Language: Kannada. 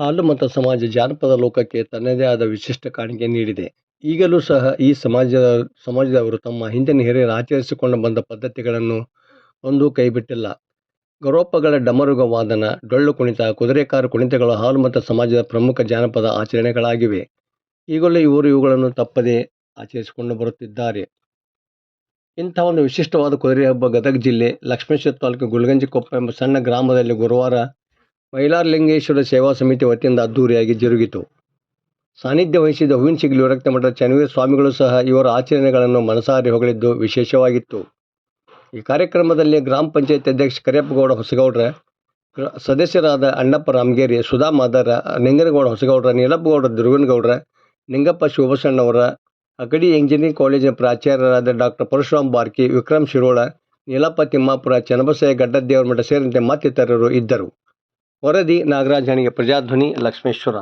ಹಾಲು ಮತ ಸಮಾಜ ಜಾನಪದ ಲೋಕಕ್ಕೆ ತನ್ನದೇ ಆದ ವಿಶಿಷ್ಟ ಕಾಣಿಕೆ ನೀಡಿದೆ. ಈಗಲೂ ಸಹ ಈ ಸಮಾಜದವರು ತಮ್ಮ ಹಿಂದಿನ ಹಿರಿಯರು ಆಚರಿಸಿಕೊಂಡು ಬಂದ ಪದ್ಧತಿಗಳನ್ನು ಒಂದೂ ಕೈಬಿಟ್ಟಿಲ್ಲ. ಗರೋಪಗಳ ಡಮರುಗ ವಾದನ, ಡೊಳ್ಳು ಕುಣಿತ, ಕುದುರೆಕಾರು ಕುಣಿತಗಳು ಹಾಲು ಮತ ಸಮಾಜದ ಪ್ರಮುಖ ಜಾನಪದ ಆಚರಣೆಗಳಾಗಿವೆ. ಈಗಲೂ ಇವುಗಳನ್ನು ತಪ್ಪದೇ ಆಚರಿಸಿಕೊಂಡು ಬರುತ್ತಿದ್ದಾರೆ. ಇಂಥ ಒಂದು ವಿಶಿಷ್ಟವಾದ ಕುದುರೆ ಹಬ್ಬ ಗದಗ ಜಿಲ್ಲೆ ಲಕ್ಷ್ಮೇಶ್ವರ ತಾಲೂಕು ಗುಲ್ಗಂಜಿಕೊಪ್ಪ ಎಂಬ ಸಣ್ಣ ಗ್ರಾಮದಲ್ಲಿ ಗುರುವಾರ ಮೈಲಾರಲಿಂಗೇಶ್ವರ ಸೇವಾ ಸಮಿತಿ ವತಿಯಿಂದ ಅದ್ದೂರಿಯಾಗಿ ಜರುಗಿತು. ಸಾನ್ನಿಧ್ಯ ವಹಿಸಿದ ಹೂವಿನಶಿಗ್ಲಿ ವಿರಕ್ತ ಮಠದ ಚನ್ನವೀರ ಸ್ವಾಮಿಗಳು ಸಹ ಇವರ ಆಚರಣೆಗಳನ್ನು ಮನಸಾರಿ ಹೊಗಳಿದ್ದು ವಿಶೇಷವಾಗಿತ್ತು. ಈ ಕಾರ್ಯಕ್ರಮದಲ್ಲಿ ಗ್ರಾಮ ಪಂಚಾಯತ್ ಅಧ್ಯಕ್ಷ ಕರಿಯಪ್ಪಗೌಡ ಹೊಸಗೌಡ್ರ, ಸದಸ್ಯರಾದ ಅಣ್ಣಪ್ಪ ರಾಮಗೇರಿ, ಸುಧಾ ಮಾದರ, ನಿಂಗನಗೌಡ ಹೊಸಗೌಡ್ರ, ನೀಲಪ್ಪಗೌಡ ದುರ್ಗನಗೌಡ್ರ, ನಿಂಗಪ್ಪ ಶಿವಬಸಣ್ಣವರ, ಅಗಡಿ ಎಂಜಿನಿಯರಿಂಗ್ ಕಾಲೇಜಿನ ಪ್ರಾಚಾರ್ಯರಾದ ಡಾಕ್ಟರ್ ಪರಶುರಾಮ್ ಬಾರ್ಕಿ, ವಿಕ್ರಮ್ ಶಿರೋಳ, ನೀಲಪ್ಪ ತಿಮ್ಮಾಪುರ, ಚನ್ನಬಸಯ್ಯ ಗಡ್ಡದೇವರ ಮಠ ಸೇರಿದಂತೆ ಮತ್ತಿತರರು ಇದ್ದರು. ವರದಿ ನಾಗರಾಜ ಹಣಿಗೆ, ಪ್ರಜಾಧ್ವನಿ, ಲಕ್ಷ್ಮೇಶ್ವರ.